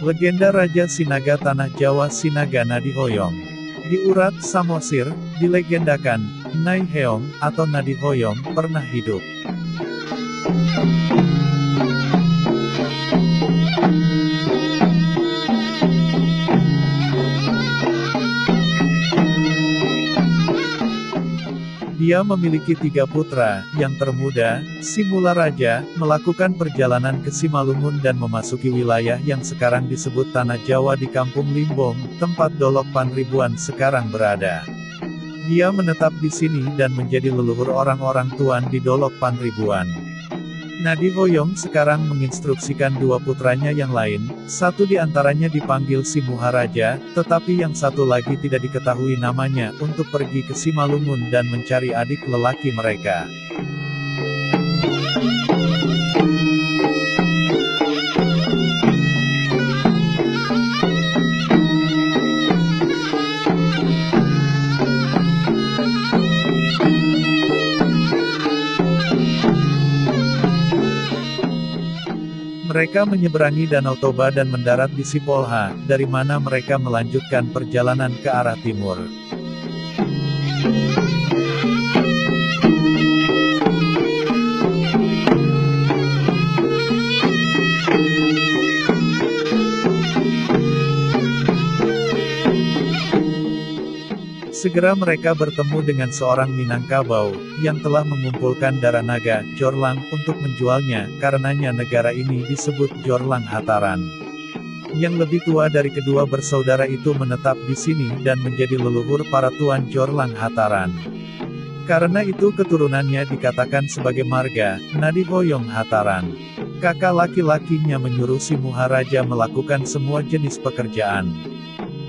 Legenda Raja Sinaga Tanah Jawa Sinaga Nadihoyong. Di Urat Samosir, dilegendakan, Nyai Heong, atau Nadihoyong, pernah hidup. Dia memiliki 3 putra. Yang termuda, Simula Raja, melakukan perjalanan ke Simalungun dan memasuki wilayah yang sekarang disebut Tanah Jawa di Kampung Limbong, tempat Dolok Panribuan sekarang berada. Dia menetap di sini dan menjadi leluhur orang-orang Tuan di Dolok Panribuan. Nadihoyong sekarang menginstruksikan 2 putranya yang lain, satu di antaranya dipanggil Simuharaja, tetapi yang satu lagi tidak diketahui namanya, untuk pergi ke Simalungun dan mencari adik lelaki mereka. Mereka menyeberangi Danau Toba dan mendarat di Sipolha, dari mana mereka melanjutkan perjalanan ke arah timur. Segera mereka bertemu dengan seorang Minangkabau, yang telah mengumpulkan darah naga, Jorlang, untuk menjualnya, karenanya negara ini disebut Jorlang Hataran. Yang lebih tua dari kedua bersaudara itu menetap di sini dan menjadi leluhur para tuan Jorlang Hataran. Karena itu keturunannya dikatakan sebagai marga, Nadihoyong Hataran. Kakak laki-lakinya menyuruh Simuharaja melakukan semua jenis pekerjaan.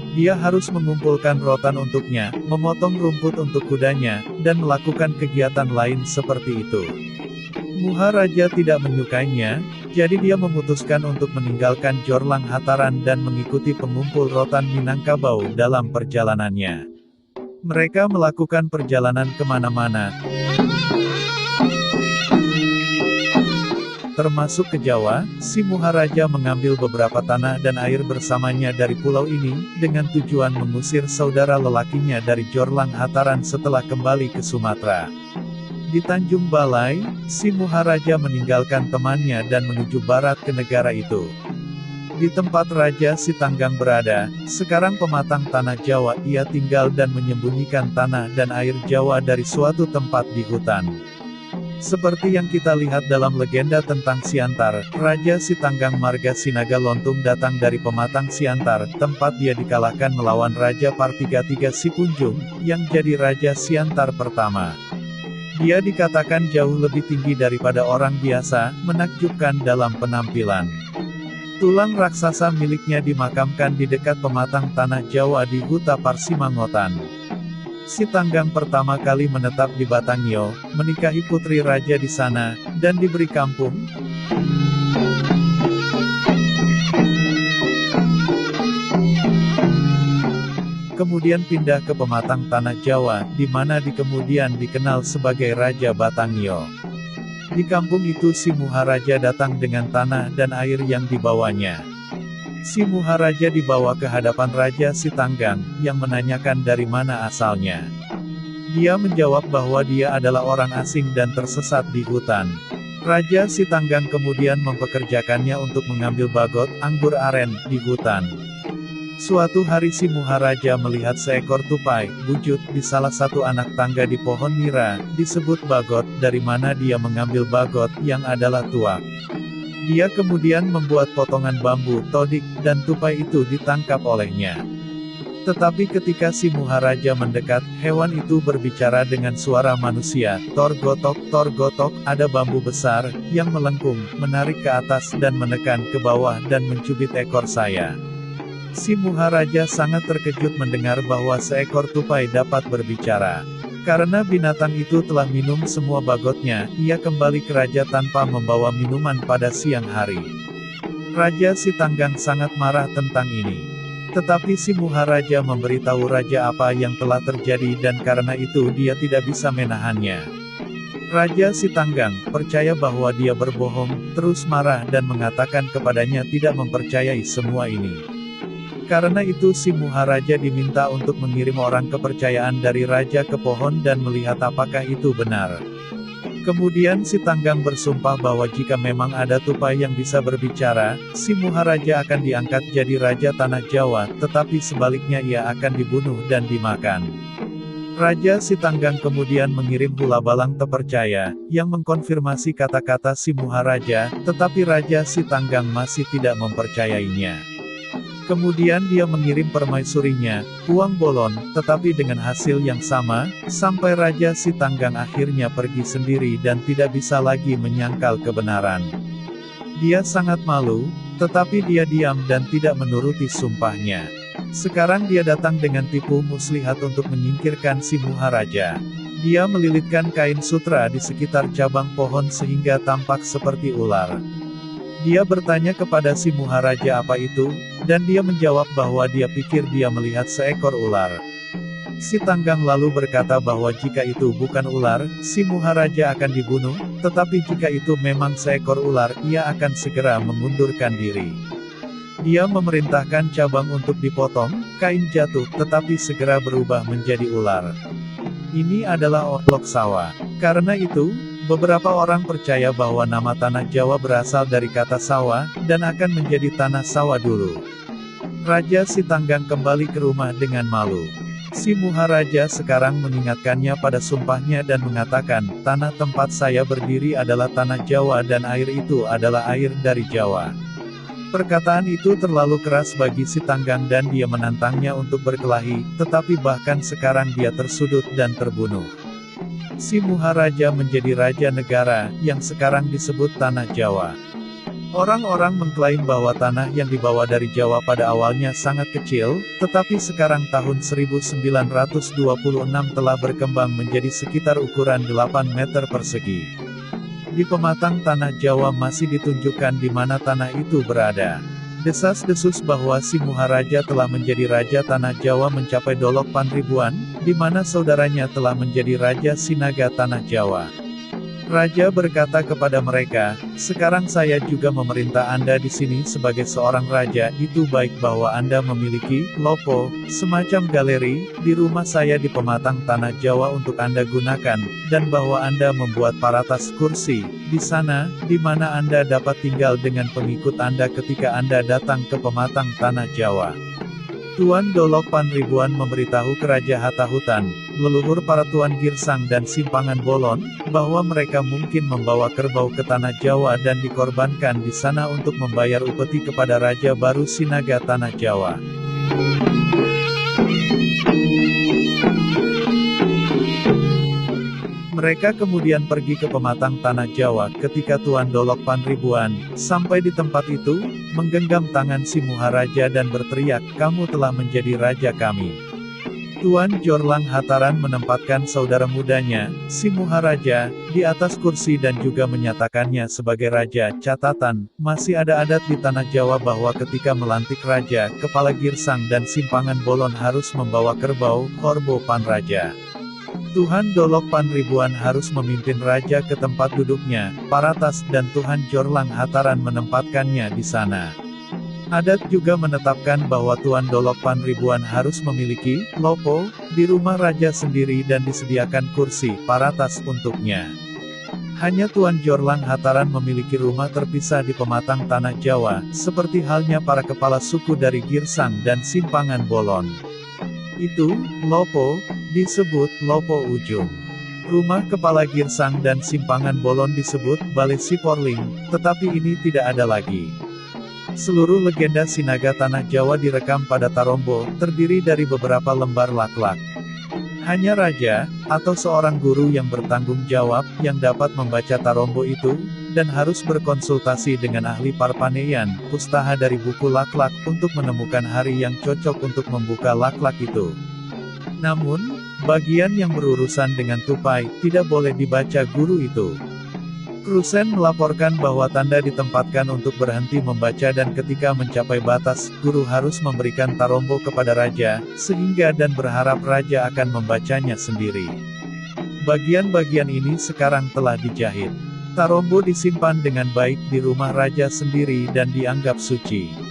Dia harus mengumpulkan rotan untuknya, memotong rumput untuk kudanya, dan melakukan kegiatan lain seperti itu. Muharaja tidak menyukainya, jadi dia memutuskan untuk meninggalkan Jorlang Hataran dan mengikuti pengumpul rotan Minangkabau dalam perjalanannya. Mereka melakukan perjalanan kemana-mana, termasuk ke Jawa. Simuharaja mengambil beberapa tanah dan air bersamanya dari pulau ini, dengan tujuan mengusir saudara lelakinya dari Jorlang Hataran setelah kembali ke Sumatera. Di Tanjung Balai, Simuharaja meninggalkan temannya dan menuju barat ke negara itu. Di tempat Raja Sitanggang berada, sekarang pematang tanah Jawa, ia tinggal dan menyembunyikan tanah dan air Jawa dari suatu tempat di hutan. Seperti yang kita lihat dalam legenda tentang Siantar, Raja Sitanggang Marga Sinaga Lontung datang dari pematang Siantar, tempat dia dikalahkan melawan Raja Partigatiga Sipunjung, yang jadi Raja Siantar pertama. Dia dikatakan jauh lebih tinggi daripada orang biasa, menakjubkan dalam penampilan. Tulang raksasa miliknya dimakamkan di dekat pematang tanah Jawa di Huta Parsimangotan. Sitanggang pertama kali menetap di Batangio, menikahi putri raja di sana, dan diberi kampung. Kemudian pindah ke pematang tanah Jawa, di mana kemudian dikenal sebagai Raja Batangio. Di kampung itu Simuharaja datang dengan tanah dan air yang dibawanya. Simuharaja dibawa ke hadapan Raja Sitanggang, yang menanyakan dari mana asalnya. Dia menjawab bahwa dia adalah orang asing dan tersesat di hutan. Raja Sitanggang kemudian mempekerjakannya untuk mengambil bagot, anggur aren, di hutan. Suatu hari Simuharaja melihat seekor tupai, wujud, di salah satu anak tangga di pohon nira, disebut bagot, dari mana dia mengambil bagot, yang adalah tuak. Dia kemudian membuat potongan bambu, todik, dan tupai itu ditangkap olehnya. Tetapi ketika Simuharaja mendekat, hewan itu berbicara dengan suara manusia, Torgotok, Torgotok, ada bambu besar, yang melengkung, menarik ke atas dan menekan ke bawah dan mencubit ekor saya. Simuharaja sangat terkejut mendengar bahwa seekor tupai dapat berbicara. Karena binatang itu telah minum semua bagotnya, ia kembali ke raja tanpa membawa minuman pada siang hari. Raja Sitanggang sangat marah tentang ini. Tetapi Simuharaja memberitahu raja apa yang telah terjadi dan karena itu dia tidak bisa menahannya. Raja Sitanggang percaya bahwa dia berbohong, terus marah dan mengatakan kepadanya tidak mempercayai semua ini. Karena itu si Maharaja diminta untuk mengirim orang kepercayaan dari raja ke pohon dan melihat apakah itu benar. Kemudian Sitanggang bersumpah bahwa jika memang ada tupai yang bisa berbicara, si Maharaja akan diangkat jadi raja tanah Jawa, tetapi sebaliknya ia akan dibunuh dan dimakan. Raja Sitanggang kemudian mengirim Hula Balang terpercaya, yang mengkonfirmasi kata-kata si Maharaja, tetapi Raja Sitanggang masih tidak mempercayainya. Kemudian dia mengirim permaisurinya, Huang Bolon, tetapi dengan hasil yang sama, sampai Raja Sitanggang akhirnya pergi sendiri dan tidak bisa lagi menyangkal kebenaran. Dia sangat malu, tetapi dia diam dan tidak menuruti sumpahnya. Sekarang dia datang dengan tipu muslihat untuk menyingkirkan si Maharaja. Dia melilitkan kain sutra di sekitar cabang pohon sehingga tampak seperti ular. Dia bertanya kepada si Maharaja apa itu, dan dia menjawab bahwa dia pikir dia melihat seekor ular. Sitanggang lalu berkata bahwa jika itu bukan ular, si Maharaja akan dibunuh, tetapi jika itu memang seekor ular, ia akan segera mengundurkan diri. Dia memerintahkan cabang untuk dipotong, kain jatuh, tetapi segera berubah menjadi ular. Ini adalah Olok Sawah. Karena itu, beberapa orang percaya bahwa nama tanah Jawa berasal dari kata sawah, dan akan menjadi tanah sawah dulu. Raja Sitanggang kembali ke rumah dengan malu. Si Maharaja sekarang mengingatkannya pada sumpahnya dan mengatakan, tanah tempat saya berdiri adalah tanah Jawa dan air itu adalah air dari Jawa. Perkataan itu terlalu keras bagi Sitanggang dan dia menantangnya untuk berkelahi, tetapi bahkan sekarang dia tersudut dan terbunuh. Si Maharaja menjadi raja negara, yang sekarang disebut Tanah Jawa. Orang-orang mengklaim bahwa tanah yang dibawa dari Jawa pada awalnya sangat kecil, tetapi sekarang tahun 1926 telah berkembang menjadi sekitar ukuran 8 meter persegi. Di pematang tanah Jawa masih ditunjukkan di mana tanah itu berada. Desas-desus bahwa si Maharaja telah menjadi raja tanah Jawa mencapai Dolok Panribuan, di mana saudaranya telah menjadi raja Sinaga tanah Jawa. Raja berkata kepada mereka, sekarang saya juga memerintah Anda di sini sebagai seorang raja, itu baik bahwa Anda memiliki, lopo, semacam galeri, di rumah saya di pematang tanah Jawa untuk Anda gunakan, dan bahwa Anda membuat paratas kursi, di sana, di mana Anda dapat tinggal dengan pengikut Anda ketika Anda datang ke pematang tanah Jawa. Tuan Dolok Panribuan memberitahu ke Raja Hatahutan, leluhur para Tuan Girsang dan Simpangan Bolon, bahwa mereka mungkin membawa kerbau ke tanah Jawa dan dikorbankan di sana untuk membayar upeti kepada Raja baru Sinaga tanah Jawa. Mereka kemudian pergi ke pematang tanah Jawa ketika Tuan Dolok Panribuan, sampai di tempat itu, menggenggam tangan si Maharaja dan berteriak, kamu telah menjadi raja kami. Tuan Jorlang Hataran menempatkan saudara mudanya, si Maharaja, di atas kursi dan juga menyatakannya sebagai raja. Catatan, masih ada adat di tanah Jawa bahwa ketika melantik raja, kepala Girsang dan Simpangan Bolon harus membawa kerbau, korbo Panraja. Tuhan Dolok Panribuan harus memimpin raja ke tempat duduknya, Paratas, dan Tuhan Jorlang Hataran menempatkannya di sana. Adat juga menetapkan bahwa Tuan Dolok Panribuan harus memiliki, lopo, di rumah raja sendiri dan disediakan kursi, Paratas untuknya. Hanya Tuan Jorlang Hataran memiliki rumah terpisah di pematang tanah Jawa, seperti halnya para kepala suku dari Girsang dan Simpangan Bolon. Itu, lopo, disebut lopo ujung. Rumah kepala Girsang dan Simpangan Bolon disebut Balai Siporling, tetapi ini tidak ada lagi. Seluruh legenda Sinaga tanah Jawa direkam pada Tarombo, terdiri dari beberapa lembar laklak. Hanya raja, atau seorang guru yang bertanggung jawab, yang dapat membaca Tarombo itu, dan harus berkonsultasi dengan ahli Parpaneyan, pustaha dari buku laklak, untuk menemukan hari yang cocok untuk membuka laklak itu. Namun, bagian yang berurusan dengan tupai, tidak boleh dibaca guru itu. Krusen melaporkan bahwa tanda ditempatkan untuk berhenti membaca dan ketika mencapai batas, guru harus memberikan Tarombo kepada raja, sehingga dan berharap raja akan membacanya sendiri. Bagian-bagian ini sekarang telah dijahit. Tarombo disimpan dengan baik di rumah raja sendiri dan dianggap suci.